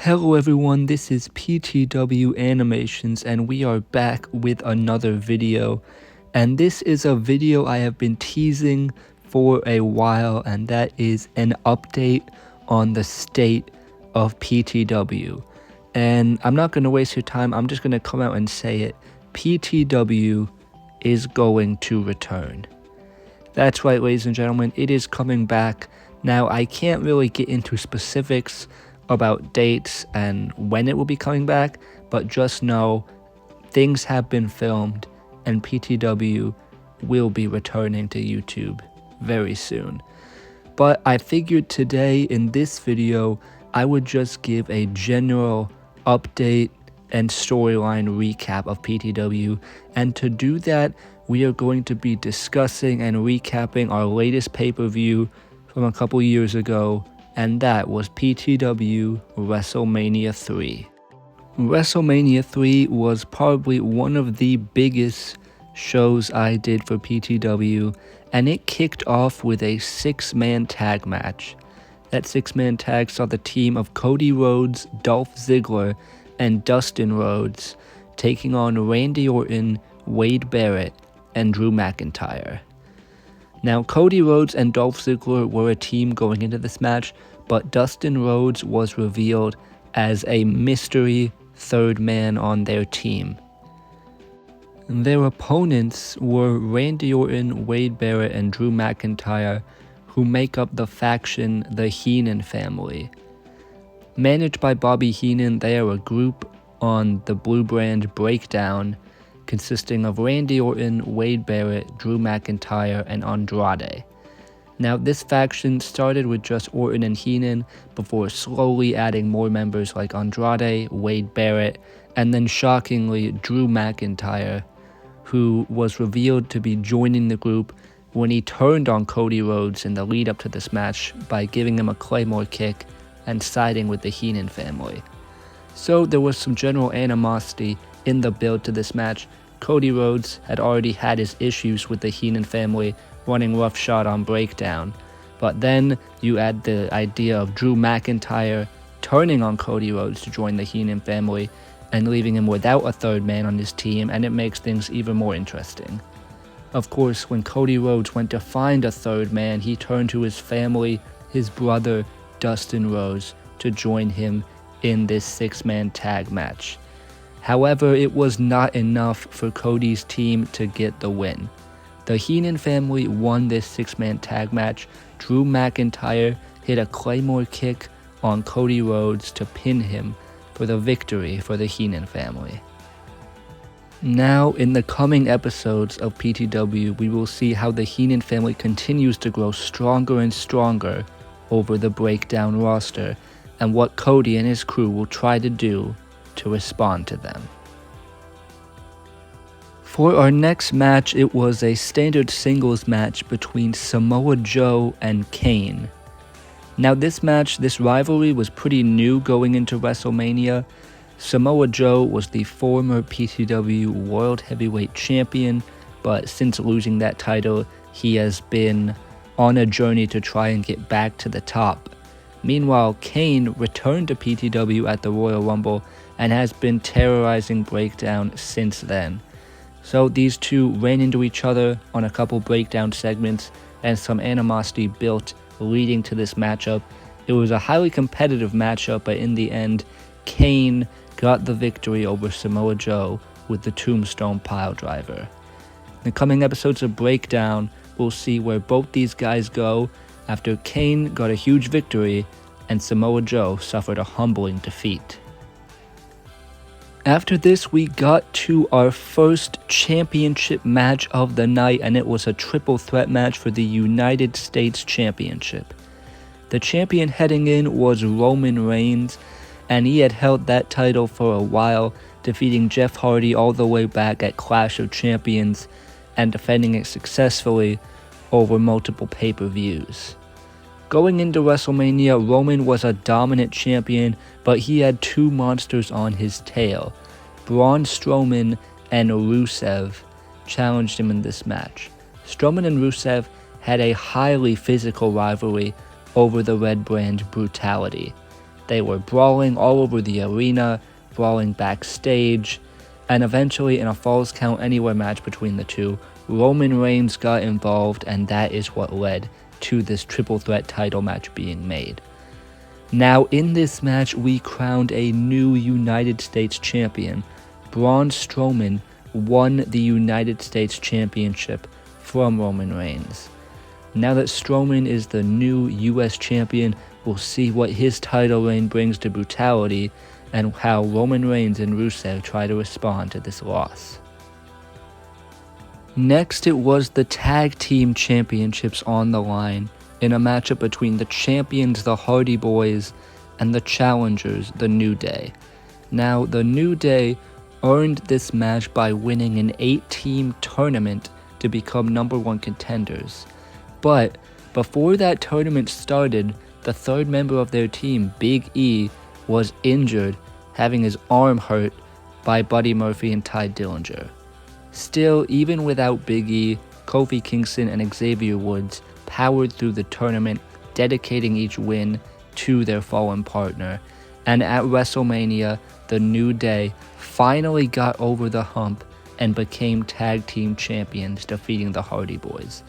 Hello everyone, this is PTW Animations and we are back with another video. And this is a video I have been teasing for a while, and that is an update on the state of PTW. And I'm not going to waste your time, I'm just going to come out and say it. PTW is going to return. That's right, ladies and gentlemen, it is coming back. Now, I can't really get into specifics about dates and when it will be coming back, but just know things have been filmed and PTW will be returning to YouTube very soon. But I figured today in this video I would just give a general update and storyline recap of PTW, and to do that we are going to be discussing and recapping our latest pay-per-view from a couple years ago, and that was PTW Wrestlemania 3. Wrestlemania 3 was probably one of the biggest shows I did for PTW, and it kicked off with a 6-man tag match. That 6-man tag saw the team of Cody Rhodes, Dolph Ziggler, and Dustin Rhodes taking on Randy Orton, Wade Barrett, and Drew McIntyre. Now, Cody Rhodes and Dolph Ziggler were a team going into this match, but Dustin Rhodes was revealed as a mystery third man on their team. Their opponents were Randy Orton, Wade Barrett, and Drew McIntyre, who make up the faction the Heenan family. Managed by Bobby Heenan, they are a group on the Blue Brand Breakdown, consisting of Randy Orton, Wade Barrett, Drew McIntyre, and Andrade. Now, this faction started with just Orton and Heenan before slowly adding more members like Andrade, Wade Barrett, and then shockingly Drew McIntyre, who was revealed to be joining the group when he turned on Cody Rhodes in the lead up to this match by giving him a Claymore kick and siding with the Heenan family. So there was some general animosity in the build to this match. Cody Rhodes had already had his issues with the Heenan family running roughshod on Breakdown, but then you add the idea of Drew McIntyre turning on Cody Rhodes to join the Heenan family and leaving him without a third man on his team, and it makes things even more interesting. Of course, when Cody Rhodes went to find a third man, he turned to his family, his brother Dustin Rhodes, to join him in this 6-man tag match. However, it was not enough for Cody's team to get the win. The Heenan family won this 6-man tag match. Drew McIntyre hit a Claymore kick on Cody Rhodes to pin him for the victory for the Heenan family. Now, in the coming episodes of PTW, we will see how the Heenan family continues to grow stronger and stronger over the Breakdown roster, and what Cody and his crew will try to do to respond to them. For our next match, it was a standard singles match between Samoa Joe and Kane. Now this rivalry was pretty new going into WrestleMania. Samoa Joe was the former PTW World Heavyweight Champion, but since losing that title, he has been on a journey to try and get back to the top. Meanwhile, Kane returned to PTW at the Royal Rumble and has been terrorizing Breakdown since then. So these two ran into each other on a couple Breakdown segments, and some animosity built leading to this matchup. It was a highly competitive matchup, but in the end, Kane got the victory over Samoa Joe with the Tombstone Piledriver. In the coming episodes of Breakdown, we'll see where both these guys go after Kane got a huge victory and Samoa Joe suffered a humbling defeat. After this, we got to our first championship match of the night, and it was a triple threat match for the United States Championship. The champion heading in was Roman Reigns, and he had held that title for a while, defeating Jeff Hardy all the way back at Clash of Champions and defending it successfully over multiple pay-per-views. Going into WrestleMania, Roman was a dominant champion, but he had two monsters on his tail. Braun Strowman and Rusev challenged him in this match. Strowman and Rusev had a highly physical rivalry over the Red Brand brutality. They were brawling all over the arena, brawling backstage, and eventually in a Falls Count Anywhere match between the two, Roman Reigns got involved, and that is what led to this triple threat title match being made. Now in this match, we crowned a new United States champion. Braun Strowman won the United States Championship from Roman Reigns. Now that Strowman is the new US champion, we'll see what his title reign brings to Brutality and how Roman Reigns and Rusev try to respond to this loss. Next, it was the Tag Team Championships on the line in a matchup between the champions, the Hardy Boys, and the challengers, the New Day. Now, the New Day earned this match by winning an 8-team tournament to become #1 contenders. But before that tournament started, the third member of their team, Big E, was injured, having his arm hurt by Buddy Murphy and Ty Dillinger. Still, even without Big E, Kofi Kingston and Xavier Woods powered through the tournament, dedicating each win to their fallen partner. And at WrestleMania, the New Day finally got over the hump and became tag team champions, defeating the Hardy Boys.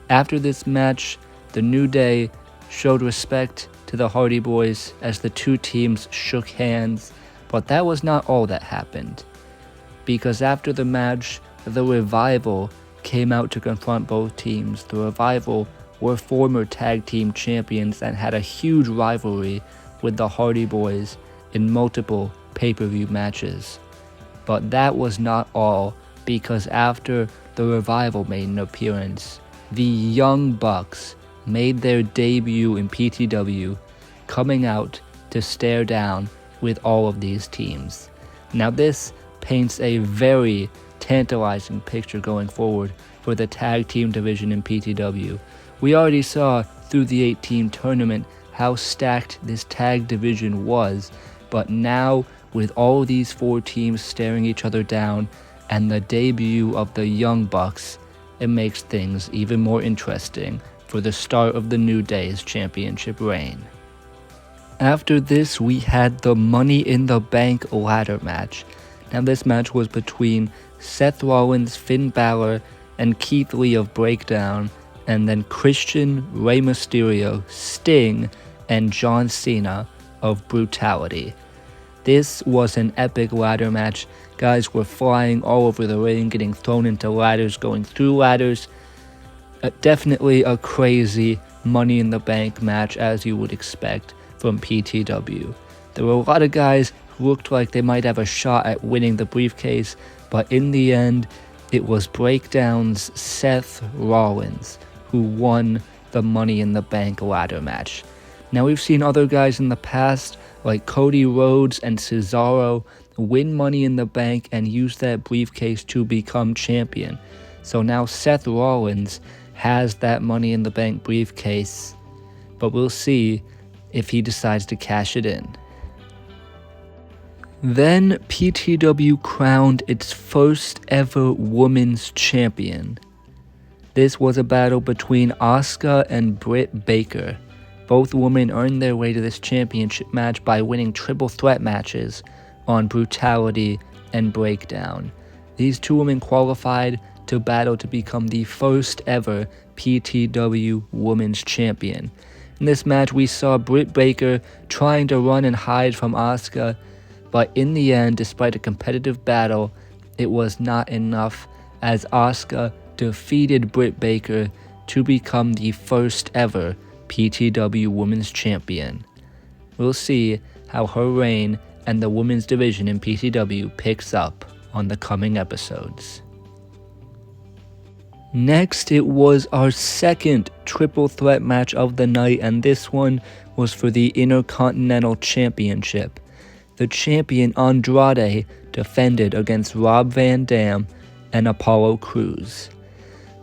After this match, the New Day showed respect to the Hardy Boys as the two teams shook hands, but that was not all that happened. Because after the match, the Revival came out to confront both teams. The Revival were former tag team champions and had a huge rivalry with the Hardy Boys in multiple pay-per-view matches. But that was not all, because after the Revival made an appearance, the Young Bucks made their debut in PTW, coming out to stare down with all of these teams. Now this paints a very tantalizing picture going forward for the tag team division in PTW. We already saw through the 8-team tournament how stacked this tag division was, but now with all these 4 teams staring each other down and the debut of the Young Bucks, it makes things even more interesting for the start of the New Day's championship reign. After this, we had the Money in the Bank ladder match. Now this match was between Seth Rollins, Finn Balor, and Keith Lee of Breakdown, and then Christian, Rey Mysterio, Sting, and John Cena of Brutality. This was an epic ladder match. Guys were flying all over the ring, getting thrown into ladders, going through ladders. Definitely a crazy Money in the Bank match, as you would expect from PTW. There were a lot of guys who looked like they might have a shot at winning the briefcase, but in the end, it was Breakdown's Seth Rollins who won the Money in the Bank ladder match. Now, we've seen other guys in the past, like Cody Rhodes and Cesaro, win Money in the Bank and use that briefcase to become champion. So now Seth Rollins has that Money in the Bank briefcase, but we'll see if he decides to cash it in. Then PTW crowned its first ever women's champion. This was a battle between Asuka and Britt Baker. Both women earned their way to this championship match by winning triple threat matches on Brutality and Breakdown. These two women qualified to battle to become the first ever PTW Women's Champion. In this match, we saw Britt Baker trying to run and hide from Asuka, but in the end, despite a competitive battle, it was not enough as Asuka defeated Britt Baker to become the first ever PTW Women's Champion. We'll see how her reign and the women's division in PTW picks up on the coming episodes. Next, it was our second triple threat match of the night, and this one was for the Intercontinental Championship. The champion Andrade defended against Rob Van Dam and Apollo Crews.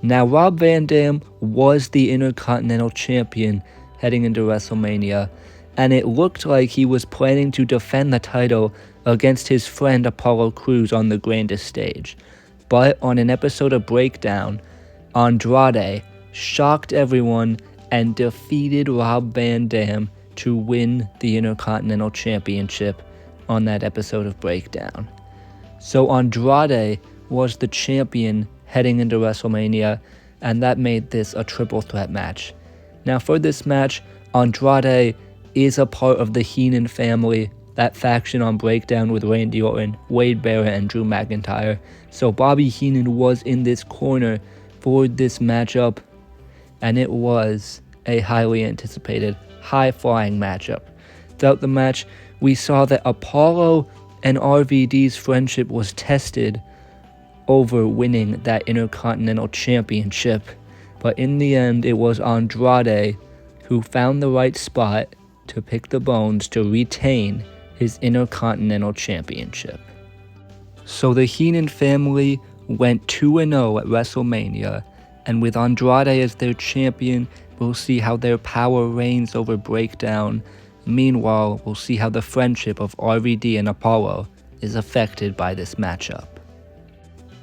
Now, Rob Van Dam was the Intercontinental Champion heading into WrestleMania, and it looked like he was planning to defend the title against his friend Apollo Crews on the grandest stage. But on an episode of Breakdown, Andrade shocked everyone and defeated Rob Van Dam to win the Intercontinental Championship on that episode of Breakdown. So Andrade was the champion heading into WrestleMania, and that made this a triple threat match. Now for this match, Andrade is a part of the Heenan family, that faction on Breakdown with Randy Orton, Wade Barrett, and Drew McIntyre. So Bobby Heenan was in this corner for this matchup, and it was a highly anticipated, high-flying matchup. Throughout the match, we saw that Apollo and RVD's friendship was tested over winning that Intercontinental Championship, but in the end, it was Andrade who found the right spot to pick the bones to retain his Intercontinental Championship. So the Heenan family went 2-0 at WrestleMania, and with Andrade as their champion, we'll see how their power reigns over Breakdown. Meanwhile, we'll see how the friendship of RVD and Apollo is affected by this matchup.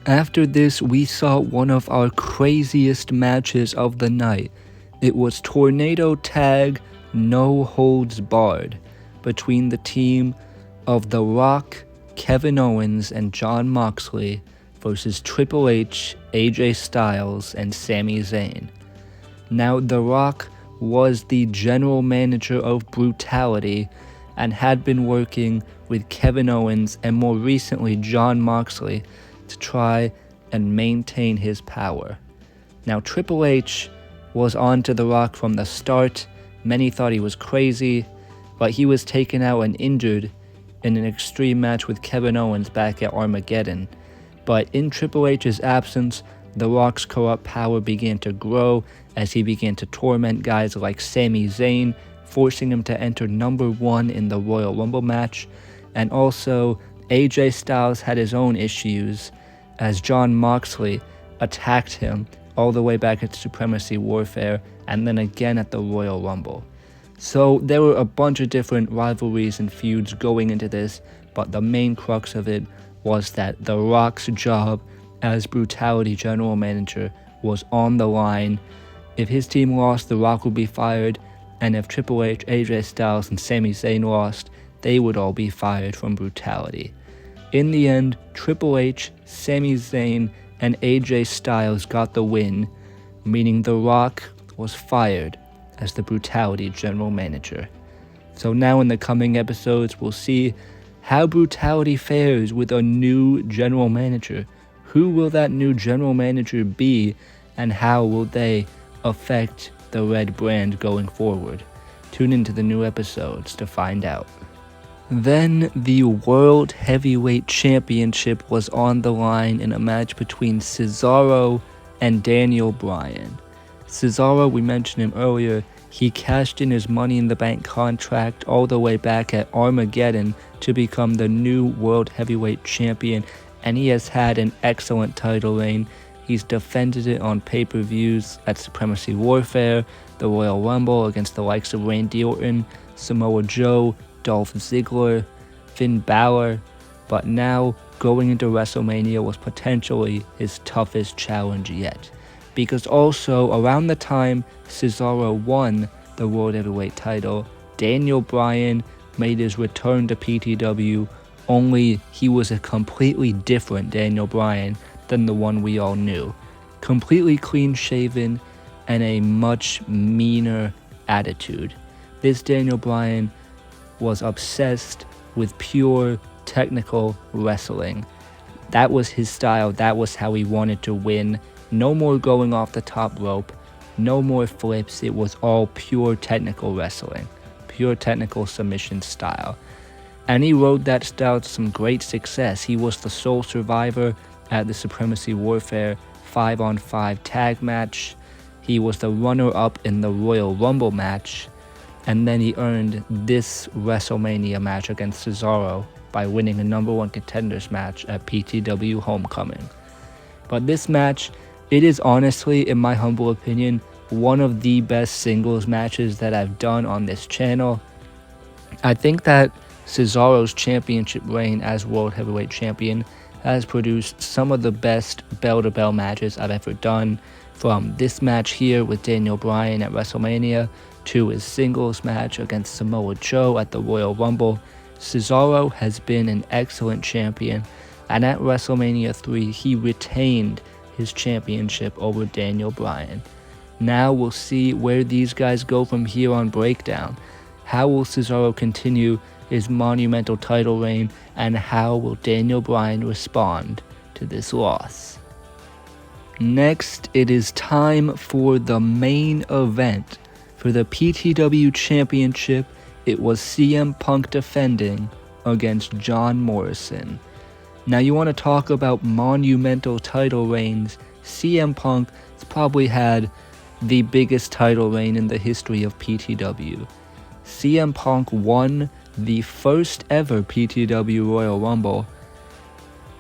After this, we saw one of our craziest matches of the night. It was Tornado Tag No Holds Barred between the team of The Rock, Kevin Owens, and Jon Moxley versus Triple H, AJ Styles, and Sami Zayn. Now, The Rock was the general manager of Brutality and had been working with Kevin Owens and more recently Jon Moxley to try and maintain his power. Now, Triple H was on to The Rock from the start. Many thought he was crazy, but he was taken out and injured in an extreme match with Kevin Owens back at Armageddon. But in Triple H's absence, The Rock's corrupt power began to grow as he began to torment guys like Sami Zayn, forcing him to enter number 1 in the Royal Rumble match. And also, AJ Styles had his own issues as Jon Moxley attacked him all the way back at Supremacy Warfare and then again at the Royal Rumble. So there were a bunch of different rivalries and feuds going into this, but the main crux of it was that The Rock's job as Brutality general manager was on the line. If his team lost, The Rock would be fired, and if Triple H, AJ Styles, and Sami Zayn lost, they would all be fired from Brutality. In the end, Triple H, Sami Zayn, and AJ Styles got the win, meaning The Rock was fired as the Brutality general manager. So now in the coming episodes, we'll see how Brutality fares with a new general manager. Who will that new general manager be, and how will they affect the Red brand going forward? Tune into the new episodes to find out. Then the World Heavyweight Championship was on the line in a match between Cesaro and Daniel Bryan. Cesaro, we mentioned him earlier, he cashed in his Money in the Bank contract all the way back at Armageddon to become the new World Heavyweight Champion, and he has had an excellent title reign. He's defended it on pay-per-views at Supremacy Warfare, the Royal Rumble against the likes of Randy Orton, Samoa Joe, Dolph Ziggler, Finn Balor, but now going into WrestleMania was potentially his toughest challenge yet. Because also around the time Cesaro won the World Heavyweight title, Daniel Bryan made his return to PTW, only he was a completely different Daniel Bryan than the one we all knew. Completely clean-shaven and a much meaner attitude. This Daniel Bryan was obsessed with pure technical wrestling. That was his style, that was how he wanted to win. No more going off the top rope, no more flips, it was all pure technical wrestling, pure technical submission style. And he rode that style to some great success. He was the sole survivor at the Supremacy Warfare 5-on-5 tag match. He was the runner-up in the Royal Rumble match. And then he earned this WrestleMania match against Cesaro by winning a number 1 contenders match at PTW Homecoming. But this match, it is honestly, in my humble opinion, one of the best singles matches that I've done on this channel. I think that Cesaro's championship reign as World Heavyweight Champion has produced some of the best bell-to-bell matches I've ever done, from this match here with Daniel Bryan at WrestleMania to his singles match against Samoa Joe at the Royal Rumble, Cesaro has been an excellent champion, and at WrestleMania 3 he retained his championship over Daniel Bryan. Now we'll see where these guys go from here on Breakdown. How will Cesaro continue his monumental title reign, and how will Daniel Bryan respond to this loss? Next, it is time for the main event. For the PTW Championship, it was CM Punk defending against John Morrison. Now you want to talk about monumental title reigns, CM Punk has probably had the biggest title reign in the history of PTW. CM Punk won the first ever PTW Royal Rumble,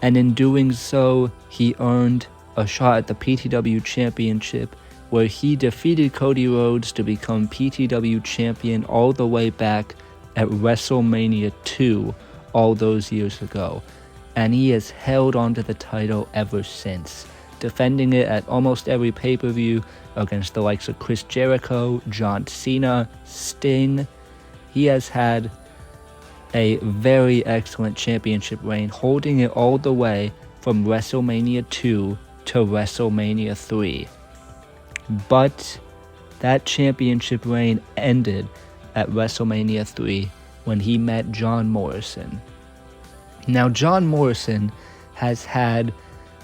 and in doing so, he earned a shot at the PTW Championship, where he defeated Cody Rhodes to become PTW Champion all the way back at WrestleMania 2 all those years ago, and he has held onto the title ever since, defending it at almost every pay-per-view against the likes of Chris Jericho, John Cena, Sting. He has had a very excellent championship reign, holding it all the way from WrestleMania 2 to WrestleMania 3. But that championship reign ended at WrestleMania 3 when he met John Morrison. Now, John Morrison has had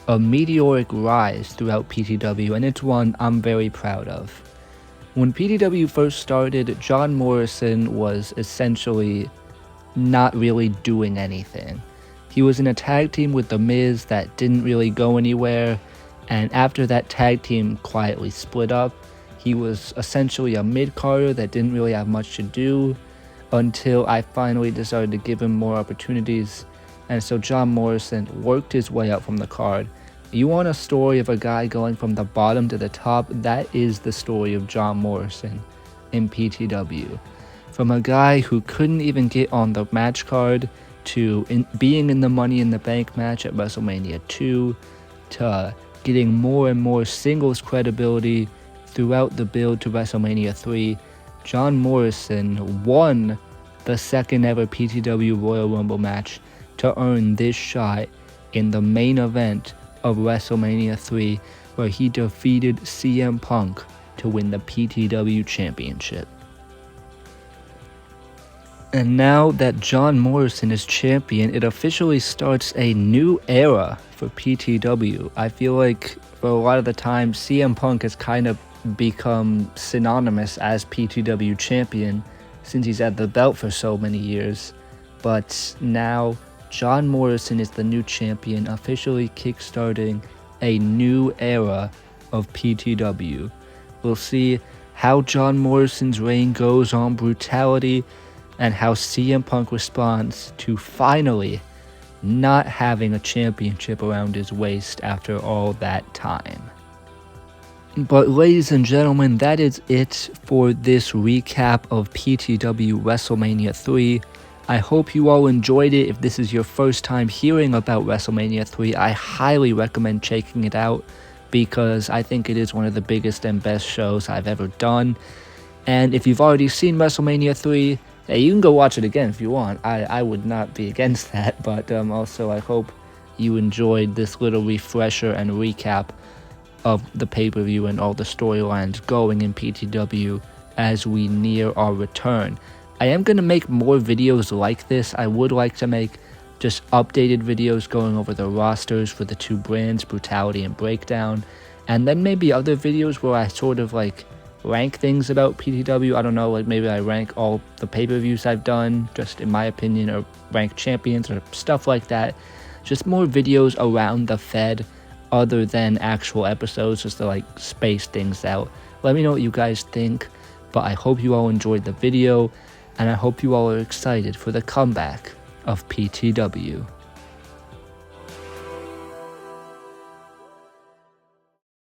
a meteoric rise throughout PTW, and it's one I'm very proud of. When PTW first started, John Morrison was essentially not really doing anything. He was in a tag team with The Miz that didn't really go anywhere, and after that tag team quietly split up, he was essentially a mid-carder that didn't really have much to do until I finally decided to give him more opportunities, and so John Morrison worked his way up from the card. You want a story of a guy going from the bottom to the top? That is the story of John Morrison in PTW. From a guy who couldn't even get on the match card to being in the Money in the Bank match at WrestleMania 2 to getting more and more singles credibility throughout the build to WrestleMania 3, John Morrison won the second ever PTW Royal Rumble match to earn this shot in the main event of WrestleMania 3, where he defeated CM Punk to win the PTW Championship. And now that John Morrison is champion, it officially starts a new era for PTW. I feel like for a lot of the time, CM Punk has kind of become synonymous as PTW champion since he's had the belt for so many years. But now, John Morrison is the new champion, officially kickstarting a new era of PTW. We'll see how John Morrison's reign goes on Brutality, and how CM Punk responds to finally not having a championship around his waist after all that time. But ladies and gentlemen, that is it for this recap of PTW WrestleMania 3. I hope you all enjoyed it. If this is your first time hearing about WrestleMania 3, I highly recommend checking it out because I think it is one of the biggest and best shows I've ever done. And if you've already seen WrestleMania 3, hey, you can go watch it again if you want. I would not be against that, but also I hope you enjoyed this little refresher and recap of the pay-per-view and all the storylines going in PTW as we near our return. I am going to make more videos like this. I would like to make just updated videos going over the rosters for the two brands, Brutality and Breakdown, and then maybe other videos where I sort of like rank things about PTW. I don't know, like maybe I rank all the pay-per-views I've done, just in my opinion, or rank champions or stuff like that. Just more videos around the Fed other than actual episodes, just to like space things out. Let me know what you guys think, but I hope you all enjoyed the video, and I hope you all are excited for the comeback of PTW.